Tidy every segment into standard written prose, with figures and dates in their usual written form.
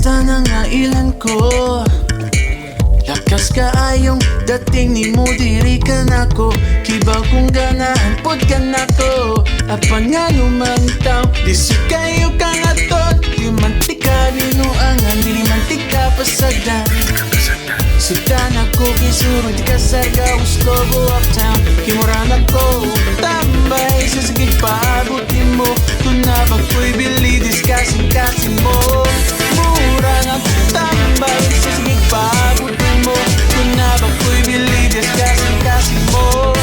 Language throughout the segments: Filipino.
Kumusta na nga ilan ko? Lakas kaayong dating ni mo diri ka nako. Kibaw kung ganahan pod ka nako. Apan nga lumantaw disu kayo kang atot. Di mantika dinuangan, dili mantika pasagdan. Sudan ako kisuro di ka sarga uslobo uptown. Kimuran ako tambay sa sigig paabutin mo. Kung nabag ko'y bili discussing mo. Mura nga tambay sa sigig paabutin mo. Kung nabag ko'y bili discussing mo.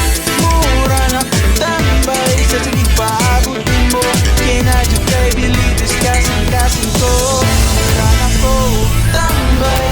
Mura nga tambay sa sigig paabutin mo. Kinadyo kay bili discussing ko. Mura nga ko tambay.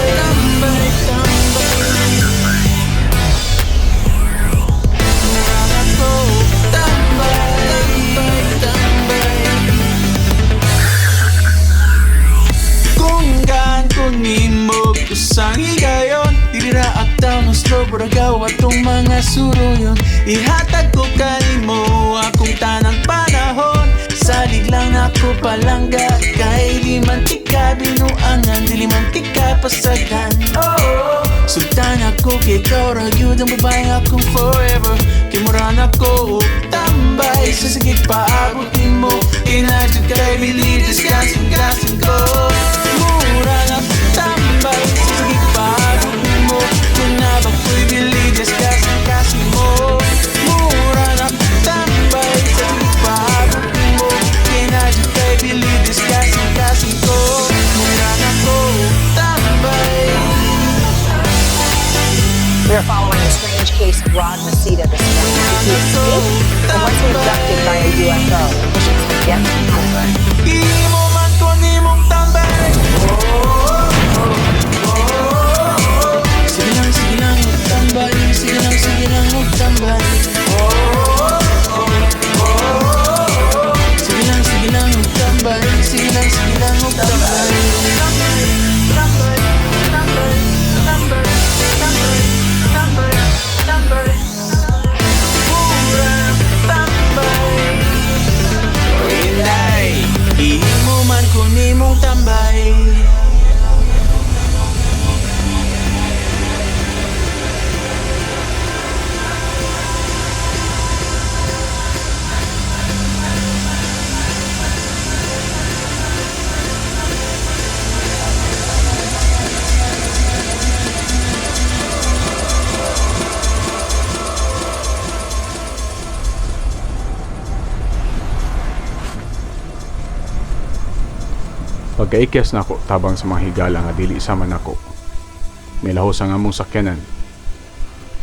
Kusang higayon, dirira at down ng slow buragaw at tong mga suruyon. Ihatag ko kanimo akong tanang panahon. Salig lang ako palangga, kay di mantika binuangan, dili mantika pasagan. Sultan ako kay ikaw, ragyod ang babae akong forever. Kimuran ako, tambay sa sigig paabutin mo. Kinadyo kay bili, discussing ko. Mura na tambay sa sigig paabutin mo. Kung nabag ko'y bili, discussing mo. Mura na tambay sa sigig paabutin mo. Kinadyo kay bili, discussing ko. Mura na ko, tambay. We are following the strange case of Rod Maceda this morning. He escaped and was abducted by a UFO. Officials have yet to confirm. Imo man ko nimong tambay. Sige lang magtambay. Sige lang magtambay. Sige lang magtambay. Sige lang magtambay. Imo man ko nimong tambay. Pagkaikyas nako tabang sa mga higala nga dili sama nako. Milahos ang among sakyanan.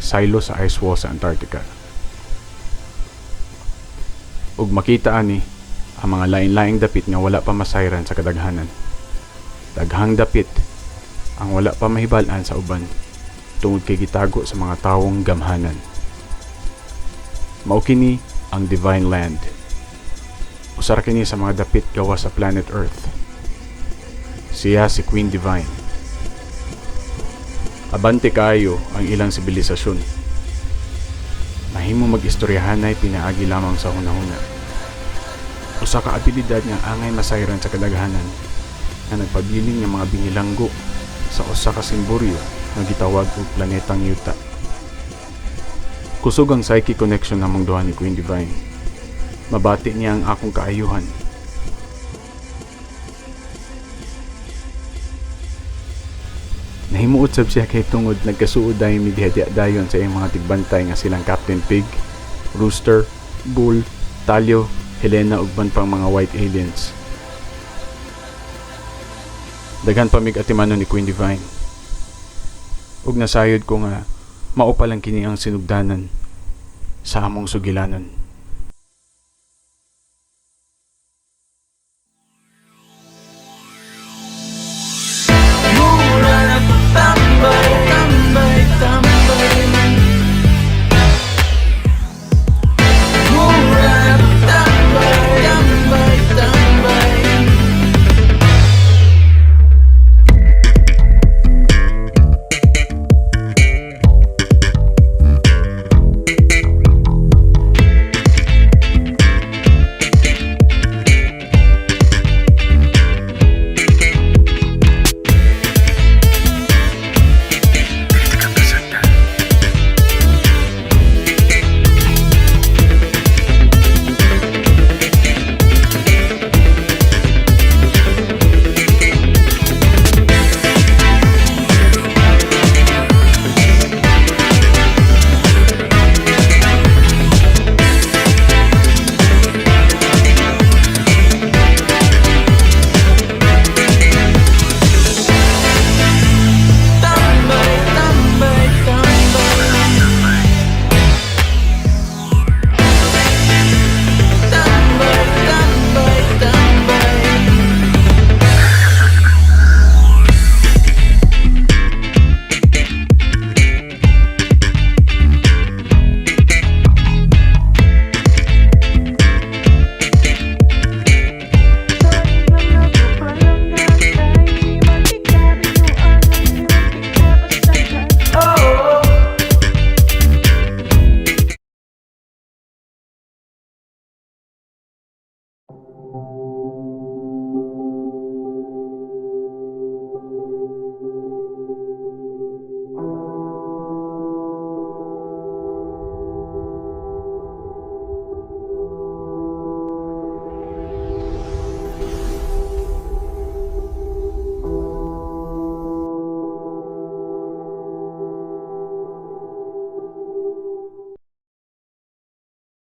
Silo sa ice wall sa Antarctica. Ug makita ani ang mga lain-laing dapit nga wala pa masayran sa kadaghanan. Daghang dapit ang wala pa mahibal-an sa uban tungod kay gitago sa mga tawong gamhanan. Mao kini ang Divine Land. Usa ra kini sa mga dapit gawa sa planet Earth. Siya si Queen Divine. Abante kaayo ang ilang sibilisasyon. Mahimo mag-istoryahanay pinaagi lamang sa hunahuna. Usa ka abilidad nga angay masayran sa kadaghanan nga nagpabiling ng mga binilanggo sa usa ka simboryo nga gitawag og planetang yuta. Kusog ang psychic connection namong duha ni Queen Divine. Mabati niya ang akong kaayuhan. Nahimuot sab siya kay tungod nagkasuod dahil midihati-dayon sa iyang mga tigbantay nga silang Captain Pig, Rooster, Bull, Talyo, Helena ug ban pang mga white aliens. Daghan pa mig atimanon ni Queen Divine. Ug nasayod ko nga mao pa lang kini ang sinugdanan sa among sugilanon.